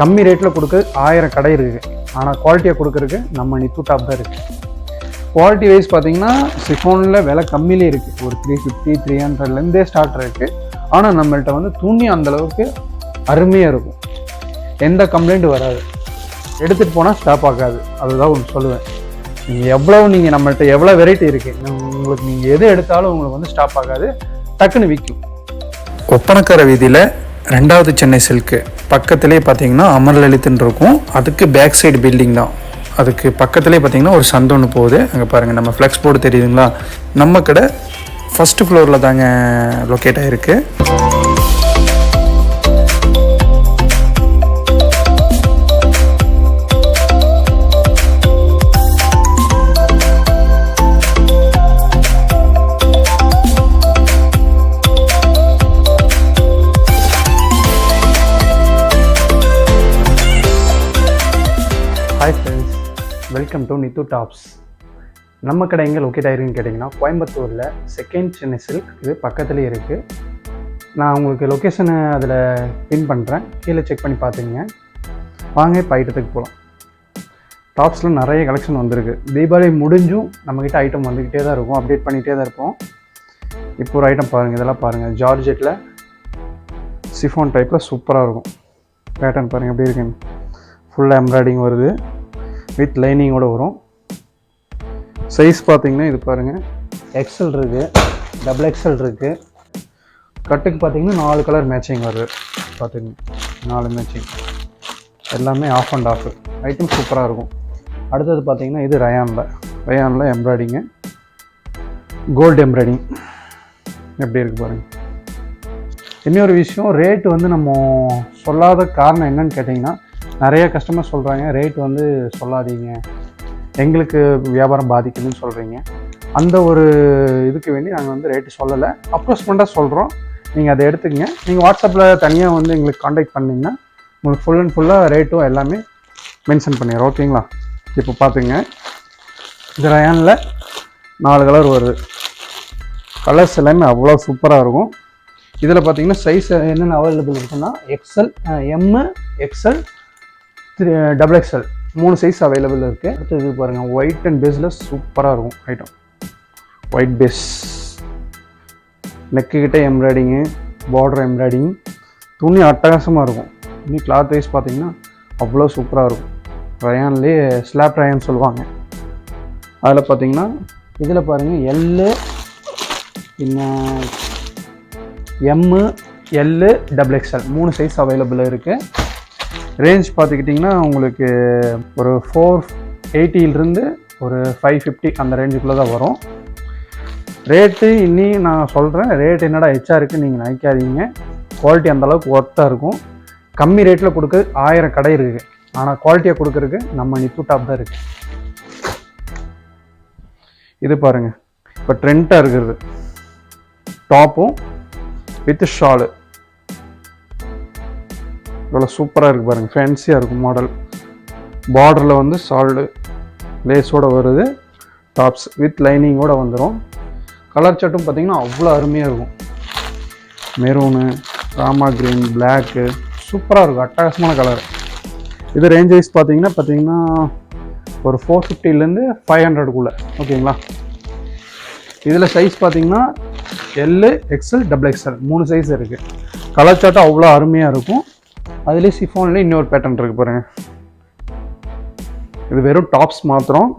கம்மி ரேட்டில் கொடுக்க 1000 கடை இருக்குது. ஆனால் குவாலிட்டியாக கொடுக்குறதுக்கு நம்ம நித்து டாப் தான் இருக்குது. குவாலிட்டி வைஸ் பார்த்தீங்கன்னா சிஃபானில் விலை கம்மியிலே இருக்குது. ஒரு 350 300லேருந்தே ஸ்டார்ட் இருக்குது. ஆனால் நம்மள்கிட்ட வந்து துணி அந்தளவுக்கு அருமையாக இருக்கும். எந்த கம்ப்ளைண்ட் வராது. எடுத்துகிட்டு போனால் ஸ்டாப் ஆகாது. அதுதான் ஒன்று சொல்லுவேன். நீங்கள் நம்மள்கிட்ட எவ்வளோ வெரைட்டி இருக்குது, உங்களுக்கு நீங்கள் எது எடுத்தாலும் உங்களுக்கு வந்து ஸ்டாப் ஆகாது, டக்குன்னு விற்கும். ஒப்பனக்கார வீதியில் 2வது சென்னை சில்க்கு பக்கத்துலேயே பார்த்தீங்கன்னா அமர்லலித்துன்னு இருக்கும். அதுக்கு பேக் சைடு பில்டிங் தான். அதுக்கு பக்கத்துலேயே பார்த்தீங்கன்னா ஒரு சந்தை ஒன்று போகுது. அங்கே பாருங்கள், நம்ம ஃப்ளெக்ஸ் போர்டு தெரியுதுங்களா? நம்ம கடை ஃபஸ்ட்டு ஃப்ளோரில் தாங்க லொக்கேட் ஆகிருக்கு. Hi friends, welcome to Nithu tops. நம்ம கடை எங்கே லொக்கேட் ஆகிருக்குன்னு கேட்டிங்கன்னா கோயம்புத்தூரில் 2nd சென்னை சில்க் இது பக்கத்துலேயே இருக்குது. நான் உங்களுக்கு லொக்கேஷனை அதில் பின் பண்ணுறேன், கீழே செக் பண்ணி பார்த்துங்க. வாங்க இப்போ ஐட்டத்துக்கு போகலாம். டாப்ஸில் நிறைய கலெக்ஷன் வந்திருக்கு. தீபாவளி முடிஞ்சும் நம்மக்கிட்ட ஐட்டம் வந்துக்கிட்டே தான் இருக்கும், அப்டேட் பண்ணிகிட்டே தான் இருப்போம். இப்போ ஒரு ஐட்டம் பாருங்கள், இதெல்லாம் பாருங்கள். ஜார்ஜெட்டில் சிஃபான் டைப்பில் சூப்பராக இருக்கும். பேட்டர்ன் பாருங்கள் எப்படி இருக்குன்னு. ஃபுல் எம்ப்ராய்டிங் வருது, வித் லைனிங்கோடு வரும். சைஸ் பார்த்தீங்கன்னா இது பாருங்கள், எக்ஸல் இருக்குது, டபுள் எக்ஸல் இருக்குது. கட்டுக்கு பார்த்தீங்கன்னா 4 கலர் மேட்சிங் வருது. பார்த்துங்க, 4 மேட்சிங், எல்லாமே ஆஃப் அண்ட் ஆஃப். ஐட்டம் சூப்பராக இருக்கும். அடுத்தது பார்த்தீங்கன்னா இது ரயானில் எம்ப்ராய்டிங்கு, கோல்டு எம்ப்ராய்டிங் எப்படி இருக்குது பாருங்கள். இன்னொரு விஷயம், ரேட்டு வந்து நம்ம சொல்லாத காரணம் என்னன்னு கேட்டிங்கன்னா, நிறைய கஸ்டமர் சொல்கிறாங்க ரேட் வந்து சொல்லாதீங்க, எங்களுக்கு வியாபாரம் பாதிக்குதுன்னு சொல்கிறீங்க. அந்த ஒரு இதுக்கு வேண்டி நாங்கள் வந்து ரேட்டு சொல்லலை, அப்ரோச்மெண்ட்டாக சொல்கிறோம். நீங்கள் அதை எடுத்துக்கங்க. நீங்கள் வாட்ஸ்அப்பில் தனியாக வந்து எங்களுக்கு காண்டாக்ட் பண்ணிங்கன்னா உங்களுக்கு ஃபுல் அண்ட் ஃபுல்லாக ரேட்டும் எல்லாமே மென்ஷன் பண்ணிடுறோம். ஓகேங்களா? இப்போ பார்த்துங்க, இது ரயானில் 4 கலர் வருது. கலர்ஸ் எல்லாமே அவ்வளோ சூப்பராக இருக்கும். இதில் பார்த்தீங்கன்னா சைஸ் என்னென்ன அவைலபிள் இருக்குன்னா XL, M, XL, double XL 3 size available இருக்குது. அடுத்து இது பாருங்கள், ஒயிட் அண்ட் பேஸில் சூப்பராக இருக்கும் ஐட்டம். ஒயிட் பேஸ், நெக்குக்கிட்ட எம்ப்ராய்டிங்கு, பார்டர் எம்ப்ராய்டிங், துணி அட்டகாசமாக இருக்கும். துணி கிளாத் வைஸ் பார்த்தீங்கன்னா அவ்வளோ சூப்பராக இருக்கும். ரயான்லேயே ஸ்லாப் ரயான் சொல்லுவாங்க. அதில் பார்த்தீங்கன்னா இதில் பாருங்கள், எல்லு, எம்மு, எல்லு, டபுள் எக்ஸல் 3 சைஸ் அவைலபிள் இருக்குது. ரேஞ்ச் பார்த்துக்கிட்டிங்கன்னா உங்களுக்கு ஒரு 480லேருந்து ஒரு 550 அந்த ரேஞ்சுக்குள்ளே தான் வரும். ரேட்டு இன்னி நான் சொல்கிறேன், ரேட் என்னடா எச்சா இருக்குது நீங்கள் நினைக்காதீங்க. குவாலிட்டி அந்தளவுக்கு ஒர்த்தாக இருக்கும். கம்மி ரேட்டில் கொடுக்க 1000 கடை இருக்குது. ஆனால் குவாலிட்டியாக கொடுக்குறதுக்கு நம்ம நித்து டாப் தான் இருக்குது. இது பாருங்கள், இப்போ ட்ரெண்டாக இருக்கிறது டாப்பும் வித் ஷாலு இவ்வளோ சூப்பராக இருக்குது பாருங்கள். ஃபேன்சியாக இருக்கும் மாடல். பார்டரில் வந்து சால்டு லேஸோடு வருது. டாப்ஸ் வித் லைனிங்கோடு வந்துடும். கலர் சட்டும் பார்த்திங்கன்னா அவ்வளோ அருமையாக இருக்கும். மெரூனு, ராமா க்ரீன், பிளாக்கு சூப்பராக இருக்கும். அட்டகாசமான கலர். இது ரேஞ்ச் வைஸ் பார்த்தீங்கன்னா ஒரு 450லேருந்து 500க்குள்ளே. ஓகேங்களா? இதில் சைஸ் பார்த்தீங்கன்னா L, XL, double XL 3 size இருக்குது. கலர் சாட்டும் அவ்வளோ அருமையாக இருக்கும். அதுலேயே சிஃபான்லேயே இன்னொரு பேட்டர்ன் இருக்குது பாருங்கள். இது வெறும் டாப்ஸ் மாத்திரம்.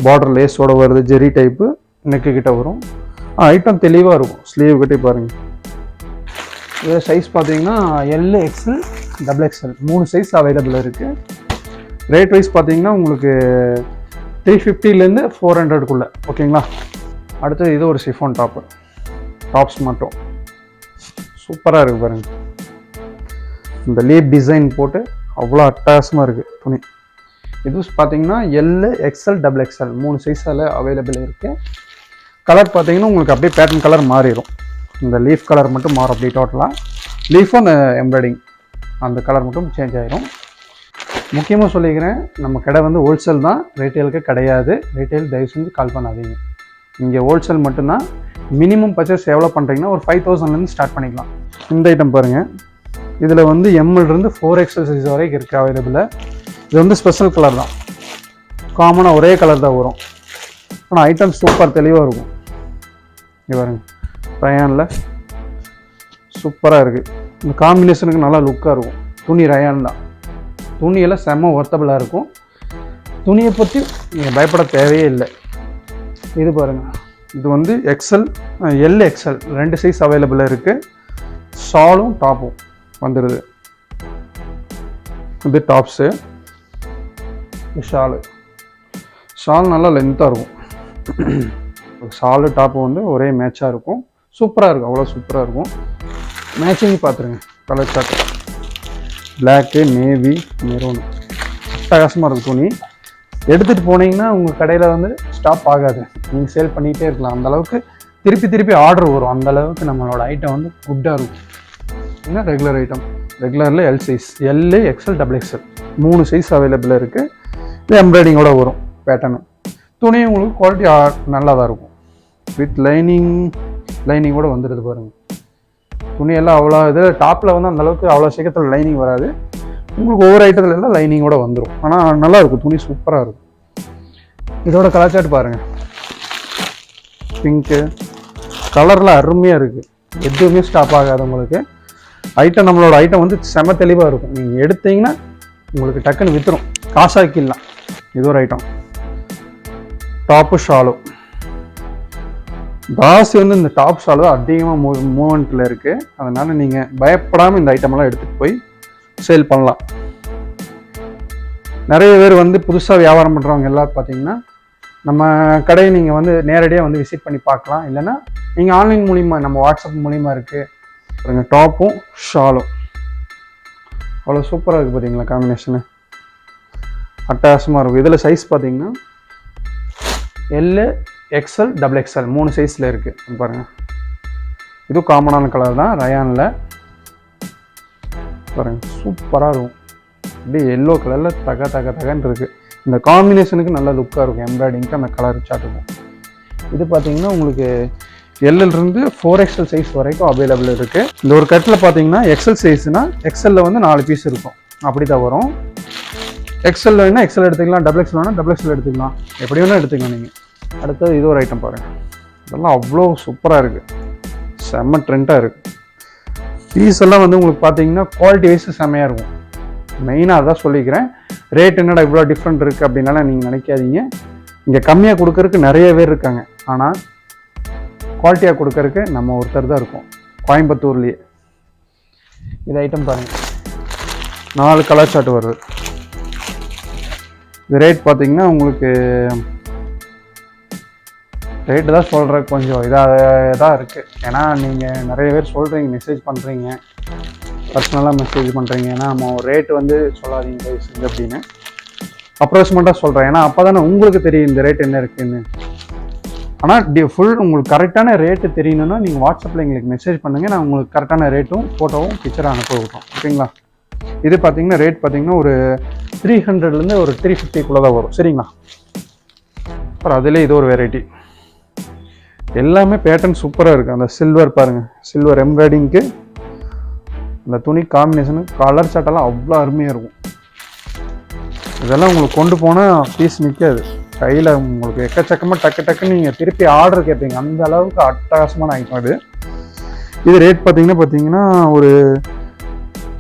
பார்டர் லேஸோடு வருது, ஜெரி டைப்பு, நெக்கு கிட்ட வரும். ஐட்டம் தெளிவாக இருக்கும். ஸ்லீவ் கிட்டே பாருங்கள். இது சைஸ் பார்த்தீங்கன்னா L, XL, double XL 3 size available இருக்குது. ரேட் வைஸ் பார்த்தீங்கன்னா உங்களுக்கு 350லேருந்து 400க்குள்ளே. ஓகேங்களா? அடுத்து இது ஒரு சிஃபான் டாப்பு, டாப்ஸ் மட்டும் சூப்பராக இருக்குது பாருங்கள். இந்த லீப் டிசைன் போட்டு அவ்வளோ அட்டகாசமாக இருக்குது துணி. இது பார்த்தீங்கன்னா L, XL, double XL 3 சைஸால் available இருக்குது. கலர் பார்த்தீங்கன்னா உங்களுக்கு அப்படியே பேட்டர்ன் கலர் மாறிடும். இந்த லீஃப் கலர் மட்டும் மாறும் அப்படியே டோட்டலாக. லீஃபும் அந்த எம்ப்ராய்டிங் அந்த கலர் மட்டும் சேஞ்ச் ஆகிடும். முக்கியமாக சொல்லிக்கிறேன், நம்ம கடை வந்து ஹோல்சேல் தான், ரீட்டெயிலுக்கு கிடையாது. ரீட்டெயில் தயவு செஞ்சு கால் பண்ணாதீங்க. இங்கே ஹோல்சேல் மட்டும்தான். மினிமம் பர்ச்சேஸ் எவ்வளோ பண்ணுறீங்கன்னா ஒரு 5000லேருந்து ஸ்டார்ட் பண்ணிக்கலாம். இந்த ஐட்டம் பாருங்கள், இதில் வந்து எம்மிலிருந்து 4XL சைஸ் வரைக்கும் இருக்குது அவைலபிளாக. இது வந்து ஸ்பெஷல் கலர் தான், காமனாக ஒரே கலர் தான் வரும். ஆனால் ஐட்டம் சூப்பர் தெளிவாக இருக்கும். இது பாருங்க, ரயானில் சூப்பராக இருக்குது. இந்த காம்பினேஷனுக்கு நல்லா லுக்காக இருக்கும். துணி ரயான் தான், துணியெல்லாம் செம்ம ஒர்த்தபிளாக இருக்கும். துணியை பற்றி நீங்கள் பயப்பட தேவையே இல்லை. இது பாருங்கள், இது வந்து எக்ஸல் எல்எக்ஸல் 2 சைஸ் அவைலபிளாக இருக்குது. ஷாலும் டாப்பும் வந்துடுது. இது டாப்ஸு, ஷால் நல்லா லென்த்தாக இருக்கும். ஷாலு டாப்பு வந்து ஒரே மேட்சாக இருக்கும். சூப்பராக இருக்கும், அவ்வளோ சூப்பராக இருக்கும். மேட்சிங் பார்த்துருங்க, colour chart black, navy, maroon, அட்டகாசமாக இருக்கும். துணி எடுத்துகிட்டு போனீங்கன்னா உங்கள் கடையில் வந்து ஸ்டாப் ஆகாது, நீங்கள் சேல் பண்ணிகிட்டே இருக்கலாம். அந்தளவுக்கு திருப்பி ஆர்டர் வரும். அந்தளவுக்கு நம்மளோட ஐட்டம் வந்து குட்டாக இருக்கும். என்ன ரெகுலர் ஐட்டம், ரெகுலரில் எல் சைஸ், எல்லு, எக்ஸ்எல், XXL 3 சைஸ் அவைலபிளாக இருக்குது. இது எம்ப்ராய்டிங்கோட வரும் பேட்டர்னு. துணி உங்களுக்கு குவாலிட்டி நல்லா தான் இருக்கும். வித் லைனிங்கோட வந்துடுது பாருங்கள். துணியெல்லாம் அவ்வளோ இது டாப்பில் வந்து அந்தளவுக்கு அவ்வளோ சீக்கிரத்தில் லைனிங் வராது. உங்களுக்கு ஒவ்வொரு ஐட்டத்துல எல்லாம் லைனிங்கோட வந்துடும். ஆனால் நல்லாயிருக்கும், துணி சூப்பராக இருக்கும். இதோட கலர் சார்ட் பாருங்கள், பிங்க்கு கலர்லாம் அருமையாக இருக்குது. எதுவுமே ஸ்டாப் ஆகாது உங்களுக்கு. ஐட்டம் நம்மளோட ஐட்டம் வந்து செம தெளிவாக இருக்கும். நீங்கள் எடுத்தீங்கன்னா உங்களுக்கு டக்குன்னு விற்றுரும், காசாக்கிடலாம். இது ஒரு ஐட்டம். டாப்பு ஷாலு ஜாஸ்தி வந்து இந்த டாப் ஷாலு அதிகமாக மூவ்மெண்ட்டில் இருக்குது. அதனால் நீங்கள் பயப்படாமல் இந்த ஐட்டமெல்லாம் எடுத்துகிட்டு போய் சேல் பண்ணலாம். நிறைய பேர் வந்து புதுசாக வியாபாரம் பண்ணுறவங்க எல்லோரும் பார்த்தீங்கன்னா நம்ம கடையை நீங்கள் வந்து நேரடியாக வந்து விசிட் பண்ணி பார்க்கலாம். இல்லைன்னா நீங்கள் ஆன்லைன் மூலிமா, நம்ம வாட்ஸ்அப் மூலிமா இருக்குது. டாப்பும் ஷாலும் அவ்வளோ சூப்பராக இருக்குது. பார்த்தீங்களா காம்பினேஷனு அட்டகாசமாக இருக்கும். இதில் சைஸ் பார்த்தீங்கன்னா எல்லு, எக்ஸ்எல், XXL 3 சைஸில் இருக்குது பாருங்கள். இதுவும் காமனான கலர் தான், ரயானில் பாருங்கள். சூப்பராக இருக்கும். அப்படியே எல்லோ கலரில் தகன்னு இருக்குது. இந்த காம்பினேஷனுக்கு நல்ல லுக்காக இருக்கும். எம்ப்ராய்டிங்க்கு அந்த கலர் சாட்டுக்கும். இது பார்த்தீங்கன்னா உங்களுக்கு எல்லிருந்து 4XL சைஸ் வரைக்கும் அவைலபிள் இருக்குது. இந்த ஒரு கட்டில் பார்த்தீங்கன்னா எக்ஸ்எல் சைஸ்னால் எக்ஸ்எல்லில் வந்து 4 பீஸ் இருக்கும், அப்படி தான் வரும். எக்ஸ்எல் வேணால் எக்ஸ்எல் எடுத்துக்கலாம், XXL வேணால் XXL எடுத்துக்கலாம், எப்படி வேணால் எடுத்துக்கலாம் நீங்கள். அடுத்தது இது ஒரு ஐட்டம் பாருங்கள். இதெல்லாம் அவ்வளோ சூப்பராக இருக்குது, செம்ம ட்ரெண்டாக இருக்குது. பீஸ் எல்லாம் வந்து உங்களுக்கு பார்த்தீங்கன்னா குவாலிட்டி வைஸ் செம்மையாக இருக்கும். மெயினாக அதான் சொல்லிக்கிறேன். ரேட் என்னடா இவ்வளோ டிஃப்ரெண்ட் இருக்குது அப்படின்னால நீங்கள் நினைக்காதீங்க. இங்கே கம்மியாக கொடுக்கறதுக்கு நிறைய பேர் இருக்காங்க, ஆனால் குவாலிட்டியாக கொடுக்கறதுக்கு நம்ம ஒருத்தர் தான் இருக்கோம் கோயம்புத்தூர்லேயே. இது ஐட்டம் பாருங்கள், 4 கலர் சார்ட் வருது. இது ரேட் பார்த்தீங்கன்னா உங்களுக்கு ரேட்டு தான் சொல்கிறேன், கொஞ்சம் இதாக இருக்குது. ஏன்னா நீங்கள் நிறைய பேர் சொல்கிறீங்க, மெசேஜ் பண்ணுறீங்க, பர்சனலாக மெசேஜ் பண்ணுறீங்க. ஏன்னா நம்ம ரேட்டு வந்து சொல்லாதீங்க தயவு செஞ்சு அப்படின்னு அப்ரோச்மெண்ட்டாக சொல்கிறேன். ஏன்னா அப்போ தானே உங்களுக்கு தெரியும் இந்த ரேட் என்ன இருக்குதுன்னு. ஆனால் ஃபுல் உங்களுக்கு கரெக்டான ரேட்டு தெரியணுன்னா நீங்கள் வாட்ஸ்அப்பில் எங்களுக்கு மெசேஜ் பண்ணுங்கள். நான் உங்களுக்கு கரெக்டான ரேட்டும் ஃபோட்டோவும் பிக்சராக அனுப்ப விட்டோம், ஓகேங்களா. இது பார்த்தீங்கன்னா ரேட் பார்த்தீங்கன்னா ஒரு 300லேருந்து ஒரு 350 தான் வரும், சரிங்களா. அப்புறம் அதிலே இது ஒரு வெரைட்டி. எல்லாமே பேட்டர்ன் சூப்பராக இருக்குது. அந்த சில்வர் பாருங்கள், சில்வர் எம்ப்ராய்டிங்க்கு அந்த துணி காம்பினேஷனுக்கு கலர் சாட்டெல்லாம் அவ்வளோ அருமையாக இருக்கும். இதெல்லாம் உங்களுக்கு கொண்டு போனால் பீஸ் நிற்காது கையில். உங்களுக்கு எக்கச்சக்கமாக டக்குன்னு நீங்கள் திருப்பி ஆர்டர் கேட்பீங்க, அந்த அளவுக்கு அட்டகாசமான ஐட்டம் இது. இது ரேட் பார்த்தீங்கன்னா ஒரு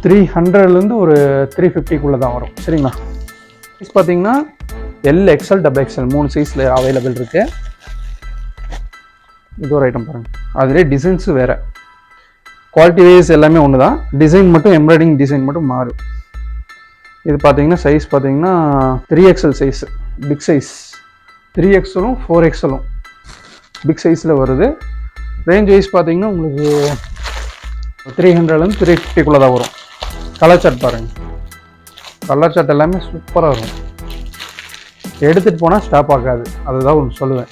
300லேருந்து ஒரு 350 தான் வரும், சரிங்களா. சைஸ் பார்த்தீங்கன்னா XXL, XXL 3 சைஸில் அவைலபிள் இருக்குது. இது ஒரு ஐட்டம் பாருங்கள். அதிலே டிசைன்ஸு வேறு, குவாலிட்டி வைஸ் எல்லாமே ஒன்று தான், டிசைன் மட்டும் எம்ப்ராய்டிங் டிசைன் மட்டும் மாறும். இது பார்த்தீங்கன்னா சைஸ் பார்த்தீங்கன்னா 3XL சைஸு, பிக் சைஸ். 3XLும் 4XLும் பிக் சைஸில் வருது. ரேஞ்ச் வைஸ் பார்த்தீங்கன்னா உங்களுக்கு 300லேருந்து 350 தான் வரும். கலர் சார்ட் பாருங்கள், கலர் சார்ட் எல்லாமே சூப்பராக இருக்கும். எடுத்துகிட்டு போனால் ஸ்டாப் ஆகாது, அதுதான் ஒன்று சொல்லுவேன்.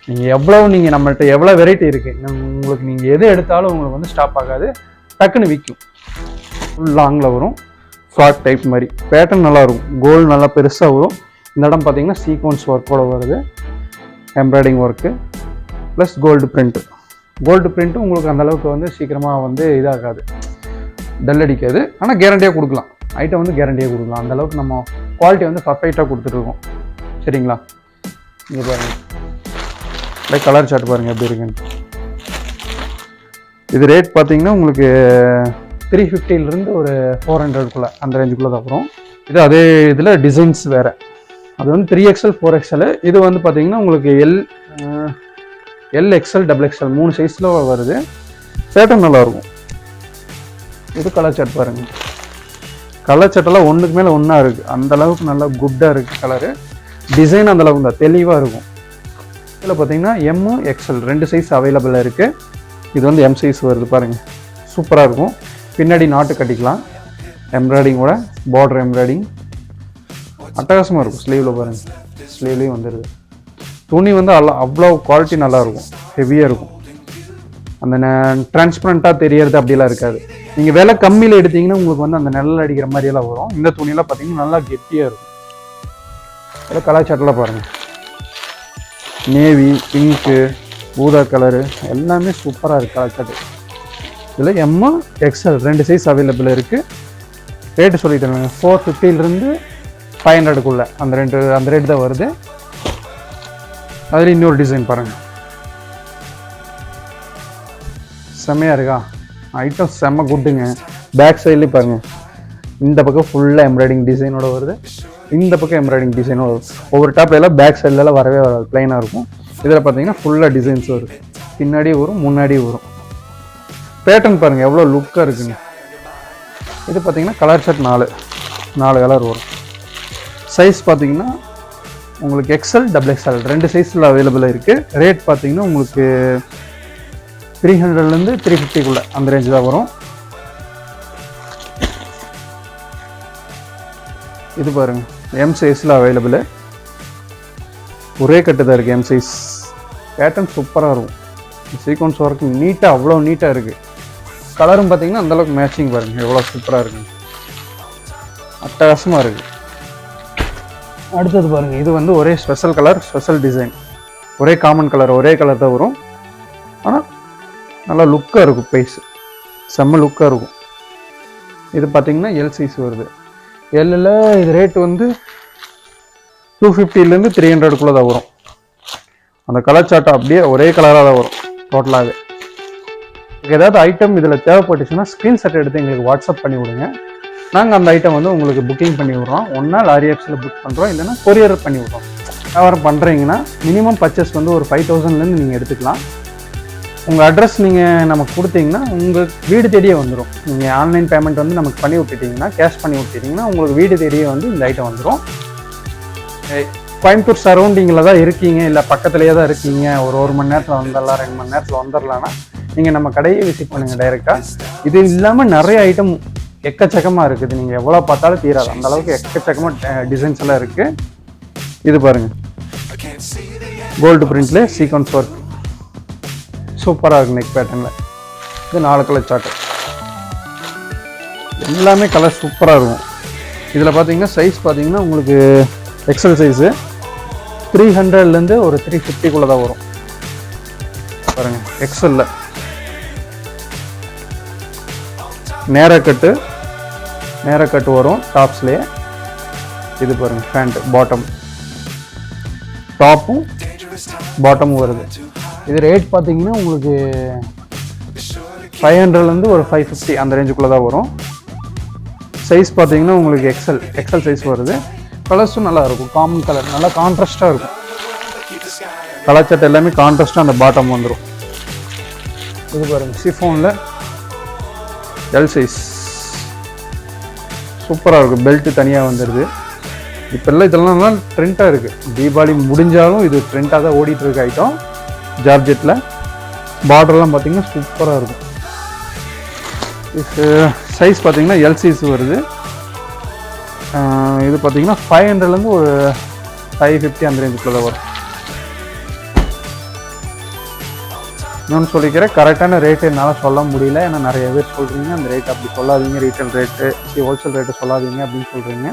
நீங்கள் நம்மள்கிட்ட எவ்வளோ வெரைட்டி இருக்குது, உங்களுக்கு நீங்கள் எது எடுத்தாலும் உங்களுக்கு வந்து ஸ்டாப் ஆகாது, டக்குன்னு விற்கும். ஃபுல் லாங்கில் வரும், ஃப்ராக் டைப் மாதிரி. பேட்டர்ன் நல்லாயிருக்கும், கோல்டு நல்லா பெருசாக வரும். இந்த இடம் பார்த்தீங்கன்னா சீக்வன்ஸ் ஒர்க்கோடு வருது, embroidering work plus gold print. Gold பிரிண்ட்டும் உங்களுக்கு அந்தளவுக்கு வந்து சீக்கிரமாக வந்து இதாகாது, டல் அடிக்காது. ஆனால் கேரண்டியாக கொடுக்கலாம், ஐட்டம் வந்து கேரண்டியாக கொடுக்கலாம். அந்தளவுக்கு நம்ம குவாலிட்டி வந்து பர்ஃபெக்டாக கொடுத்துட்ருக்கோம். சரிங்களா? இங்கே பாருங்கள், அப்படியே கலர் சார்ட் பாருங்கள் எப்படி இருக்குன்னு. இது ரேட் பார்த்தீங்கன்னா உங்களுக்கு 350 ஒரு 400 அந்த ரேஞ்சுக்குள்ளே தான் வரும். இது அதே இதில் டிசைன்ஸ் வேறு. அது வந்து 3XL 4XL. இது வந்து பார்த்தீங்கன்னா உங்களுக்கு LXL XXL 3 சைஸில் வருது. பேட்டர்ன் நல்லாயிருக்கும். இது கலர் சார்ட் பாருங்கள். கலர் சார்ட்டெல்லாம் ஒன்றுக்கு மேலே ஒன்றா இருக்குது. அந்தளவுக்கு நல்லா குட்டாக இருக்குது கலரு. டிசைன் அந்தளவுக்கு தான் தெளிவாக இருக்கும். இதில் பார்த்தீங்கன்னா MXL 2 சைஸ் அவைலபிளாக இருக்குது. இது வந்து M சைஸ் வருது பாருங்கள், சூப்பராக இருக்கும். பின்னாடி நாட்டு கட்டிக்கலாம், எம்ப்ராய்டிங்கோட பார்டர் எம்ப்ராய்டிங் அட்டகாசமாக இருக்கும். ஸ்லீவில் பாருங்கள், ஸ்லீவ்லேயும் வந்துடுது. துணி வந்து அவ்வளோ குவாலிட்டி நல்லாயிருக்கும், ஹெவியாக இருக்கும். அந்த டிரான்ஸ்பரண்ட்டாக தெரியறது அப்படிலாம் இருக்காது. நீங்கள் விலை கம்மியில் எடுத்தீங்கன்னா உங்களுக்கு வந்து அந்த நிழல் அடிக்கிற மாதிரியெல்லாம் வரும். இந்த துணியெல்லாம் பார்த்தீங்கன்னா நல்லா கெட்டியாக இருக்கும். இதில் கலாச்சாரத்தில் பாருங்கள், நேவி, பிங்க்கு, ஊதா கலரு எல்லாமே சூப்பராக இருக்குது கலாச்சாரம். இதில் MXL 2 சைஸ் அவைலபிள் இருக்குது. ரேட்டு சொல்லித்தரேன், 450 500 அந்த ரேட்டு தான் வருது. அதில் இன்னொரு டிசைன் பாருங்கள், செம்மையாக இருக்கா ஐட்டம், செம்ம குட்டுங்க. பேக் சைட்லேயும் பாருங்கள், இந்த பக்கம் ஃபுல்லாக எம்ப்ராய்டிங் டிசைனோட வருது, இந்த பக்கம் எம்ப்ராய்டிங் டிசைனோட வருது. ஒவ்வொரு டாப்லாம் பேக் சைட்லலாம் வரவே வராது, ப்ளைனாக இருக்கும். இதில் பார்த்தீங்கன்னா ஃபுல்லாக டிசைன்ஸ் வரும், பின்னாடி வரும், முன்னாடி வரும். பேட்டர்ன் பாருங்கள் எவ்வளோ லுக்காக இருக்குங்க. இது பார்த்தீங்கன்னா கலர் ஷர்ட் 4 கலர் வரும். சைஸ் பார்த்தீங்கன்னா உங்களுக்கு XL XXL 2 சைஸில் அவைலபிளாக இருக்குது. ரேட் பார்த்தீங்கன்னா உங்களுக்கு 300 350 அந்த ரேஞ்சு தான் வரும். இது பாருங்கள், M சைஸில் அவைலபிள். ஒரே கட்டு தான் இருக்குது M சைஸ். பேட்டர்ன் சூப்பராக இருக்கும். சீக்வன்ஸ் ஒர்க் நீட்டாக, அவ்வளோ நீட்டாக இருக்குது. கலரும் பார்த்தீங்கன்னா அந்தளவுக்கு மேட்சிங் பாருங்கள் எவ்வளோ சூப்பராக இருக்குங்க, அட்டகாசமாக இருக்குது. அடுத்தது பாருங்கள், இது வந்து ஒரே ஸ்பெஷல் கலர், ஸ்பெஷல் டிசைன். ஒரே காமன் கலர், ஒரே கலர் தான் வரும். ஆனால் நல்லா லுக்காக இருக்கும், பைஸ் செம்ம லுக்காக இருக்கும். இது பார்த்தீங்கன்னா L சைஸ் வருது. Lல இது ரேட்டு வந்து 250 300 தான் வரும். அந்த கலர் சார்ட் அப்படியே ஒரே கலராக தான் வரும் டோட்டலாகவே. ஏதாவது ஐட்டம் இதில் தேவைப்பட்டுச்சுன்னா ஸ்க்ரீன்ஷாட் எடுத்து எங்களுக்கு வாட்ஸ்அப் பண்ணி விடுங்க. நாங்கள் அந்த ஐட்டம் வந்து உங்களுக்கு புக்கிங் பண்ணி விட்றோம். ஒன்றா லாரி ஆப்ஸில் புக் பண்ணுறோம், இல்லைன்னா கொரியர் பண்ணி விட்றோம். வியாபாரம் பண்ணுறீங்கன்னா மினிமம் பர்ச்சேஸ் வந்து ஒரு 5000 நீங்கள் எடுத்துக்கலாம். உங்கள் அட்ரஸ் நீங்கள் நமக்கு கொடுத்தீங்கன்னா உங்கள் வீடு தேடியே வந்துடும். நீங்கள் ஆன்லைன் பேமெண்ட் வந்து நமக்கு பண்ணி விட்டுட்டிங்கன்னா, கேஷ் பண்ணி விட்டுட்டிங்கன்னா உங்களுக்கு வீடு தேடியே வந்து இந்த ஐட்டம் வந்துடும். கோயம்புத்தூர் சரௌண்டிங்கில் தான் இருக்கீங்க, இல்லை பக்கத்துலேயே தான் இருக்கீங்க, ஒரு மணி நேரத்தில் வந்துடலாம், 2 மணி நேரத்தில் வந்துடலான்னா நீங்கள் நம்ம கடையை விசிட் பண்ணுங்கள் டைரெக்டாக. இது இல்லாமல் நிறைய ஐட்டம் எக்கச்சக்கமாக இருக்குது, நீங்கள் எவ்வளோ பார்த்தாலும் தீராது, அந்தளவுக்கு எக்கச்சக்கமாக டிசைன்ஸ் எல்லாம் இருக்குது. இது பாருங்கள், கோல்டு பிரிண்ட்லேயே சீக்வன்ஸ் ஒர்க் சூப்பராக இருக்குது நெக் பேட்டர்னில். இது 4 கலர் சார்ட்டு, எல்லாமே கலர் சூப்பராக இருக்கும். இதில் பார்த்தீங்கன்னா சைஸ் பார்த்தீங்கன்னா உங்களுக்கு XL சைஸு 300 ஒரு 350 தான் வரும் பாருங்கள். XL நேர கட்டு வரும் டாப்ஸ்லேயே. இது பாருங்கள், பேண்ட் பாட்டம், டாப்பும் பாட்டமும் வருது. இது ரேட் பார்த்தீங்கன்னா உங்களுக்கு 500 ஒரு 550 அந்த ரேஞ்சுக்குள்ளே தான் வரும். சைஸ் பார்த்தீங்கன்னா உங்களுக்கு XL சைஸ் வருது. கலர்ஸும் நல்லா இருக்கும், காமன் கலர், நல்லா கான்ட்ராஸ்டாக இருக்கும். கலர் சட்டை எல்லாமே கான்ட்ராஸ்டாக அந்த பாட்டம் வந்துடும். இது பாருங்கள், சிஃபோனில் L சைஸ் சூப்பராக இருக்கும். பெல்ட்டு தனியாக வந்துடுது. இப்போல்லாம் இதெல்லாம் ட்ரெண்டாக இருக்குது. தீபாவளி முடிஞ்சாலும் இது ட்ரெண்டாக தான் ஓடிட்டு இருக்க ஐட்டம். ஜார்ஜெட்டில் பார்டர்லாம் பார்த்தீங்கன்னா சூப்பராக இருக்கும். இது சைஸ் பார்த்தீங்கன்னா L சைஸ் வருது. இது பார்த்தீங்கன்னா 500 ஒரு 550 அந்த ரேஞ்சுக்குள்ளே தான் வரும். இன்னொன்று சொல்லிக்கிறேன், கரெக்டான ரேட்டு என்னால் சொல்ல முடியல, ஏன்னா நிறைய பேர் சொல்கிறீங்க அந்த ரேட் அப்படி சொல்லாதீங்க, ரீட்டைல் ரேட்டு ஹோல்சேல் ரேட்டு சொல்லாதீங்க அப்படின்னு சொல்கிறீங்க.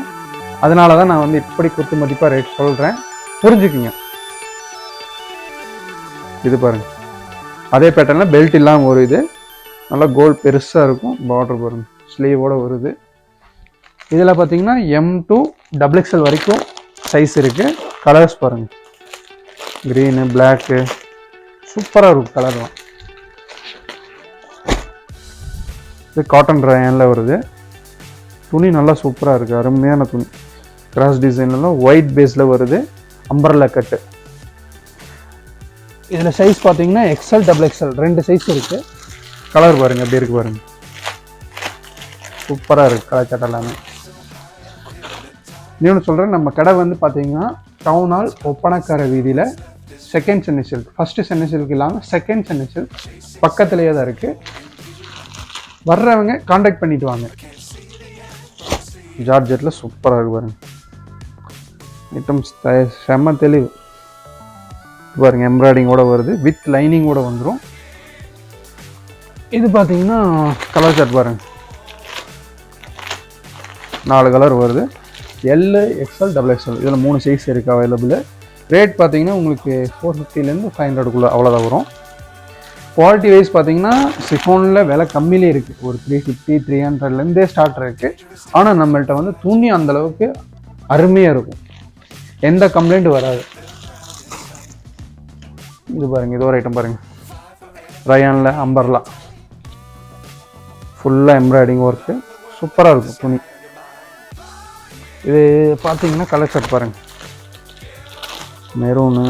அதனால தான் நான் வந்து இப்படி குத்து மதிப்பாக ரேட் சொல்கிறேன், புரிஞ்சுக்குங்க. இது பாருங்கள், அதே பேட்டர்னில் பெல்ட் இல்லாமல் ஒரு இது நல்லா கோல்டு பெருசாக இருக்கும். பார்டர் பாருங்கள் ஸ்லீவோடு வருது. இதில் பார்த்தீங்கன்னா M to XXL வரைக்கும் சைஸ் இருக்குது. கலர்ஸ் பாருங்கள், க்ரீனு, பிளாக்கு, சூப்பராக இருக்கும் கலர்லாம். இது காட்டன் ரயானில் வருது. துணி நல்லா சூப்பராக இருக்குது, அருமையான துணி. கிராஸ் டிசைன்லாம் ஒயிட் பேஸில் வருது. Umbrella cut. இதில் சைஸ் பார்த்தீங்கன்னா XL XXL 2 சைஸ் இருக்குது. கலர் பாருங்கள் எப்படி இருக்குது பாருங்கள், சூப்பராக இருக்குது கலர் சட்டை எல்லாமே. இன்னொன்று சொல்கிறேன், நம்ம கடை வந்து பார்த்தீங்கன்னா டவுன் ஹால் ஒப்பனக்கார வீதியில் second Chennai silk, first Chennai silk இல்லாமல் செகண்ட் சென்னை சில்க் பக்கத்துலேயே தான் இருக்குது. வர்றவங்க காண்டாக்ட் பண்ணிட்டு வாங்க. ஜார்ஜெட்டில் சூப்பராக இருக்குது பாருங்கள். ஐட்டம்ஸ் செம்ம தெளிவு பாருங்கள். எம்ப்ராய்டிங்கோட வருது, வித் லைனிங்கோட வந்துடும். இது பார்த்தீங்கன்னா கலர் சார்ட் பாருங்கள், 4 கலர் வருது. L, XL, XXL இதில் 3 சைஸ் இருக்குது அவைலபிள். ரேட் பார்த்தீங்கன்னா உங்களுக்கு 450லேருந்து 500க்குள்ளே அவ்வளோதான் வரும். குவாலிட்டி வைஸ் பார்த்தீங்கன்னா சிஃபோனில் விலை கம்மியிலே இருக்குது. ஒரு 350, 300லேருந்தே ஸ்டார்ட் இருக்குது. ஆனால் நம்மள்கிட்ட வந்து துணி அந்தளவுக்கு அருமையாக இருக்கும், எந்த கம்ப்ளைண்ட் வராது. இது பாருங்கள், இது ஒரு ஐட்டம் பாருங்கள், ரயானில் அம்பர்லா ஃபுல்லாக எம்ப்ராய்டிங் ஒர்க்கு, சூப்பராக இருக்கும் துணி. இது பார்த்தீங்கன்னா கலர் ஷர்ட் பாருங்கள், மெரூனு,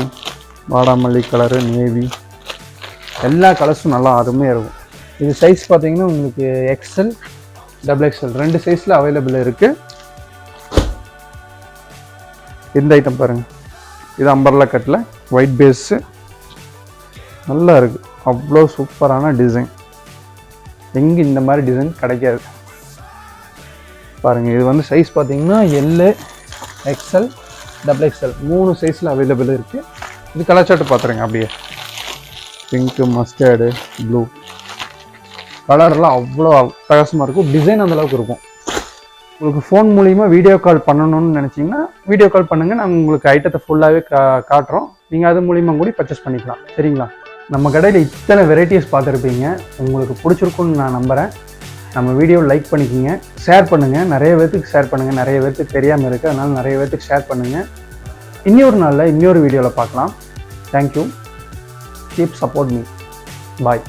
வாடாமல்லி கலரு, நேவி, எல்லா கலர்ஸும் நல்லா அருமையாக இருக்கும். இது சைஸ் பார்த்தீங்கன்னா உங்களுக்கு XL XXL 2 சைஸில் அவைலபிள் இருக்குது. இந்த ஐட்டம் பாருங்கள், இது அம்பர்லா கட்டில் ஒயிட் பேஸு, நல்லா இருக்குது, அவ்வளோ சூப்பரான டிசைன். எங்கே இந்த மாதிரி டிசைன் கிடைக்காது பாருங்கள். இது வந்து சைஸ் பார்த்தீங்கன்னா L, XL, XXL 3 சைஸில் அவைலபிள் இருக்குது. இது கலர் சார்ட்டு பார்த்துருங்க, அப்படியே பிங்க்கு, மஸ்டர்டு, ப்ளூ கலர்லாம் அவ்வளோ அட்டகாசமாக இருக்கும். டிசைன் அந்தளவுக்கு இருக்கும். உங்களுக்கு ஃபோன் மூலிமா வீடியோ கால் பண்ணணும்னு நினச்சிங்கன்னா வீடியோ கால் பண்ணுங்கள், நாங்கள் உங்களுக்கு ஐட்டத்தை ஃபுல்லாகவே காட்டுறோம். நீங்கள் அது மூலிமா கூட பர்ச்சேஸ் பண்ணிக்கலாம். சரிங்களா? நம்ம கடையில் இத்தனை வெரைட்டிஸ் பார்த்துருப்பீங்க, உங்களுக்கு பிடிச்சிருக்குன்னு நான் நம்புகிறேன். நம்ம வீடியோ லைக் பண்ணிக்கோங்க, ஷேர் பண்ணுங்கள், நிறைய பேர்த்துக்கு ஷேர் பண்ணுங்கள். நிறைய பேர்த்துக்கு தெரியாமல் இருக்குது, அதனால் நிறைய பேர்த்துக்கு ஷேர் பண்ணுங்கள். இன்னொரு நாளில் இன்னொரு வீடியோவில் பார்க்கலாம். Thank you. Keep support me. Bye.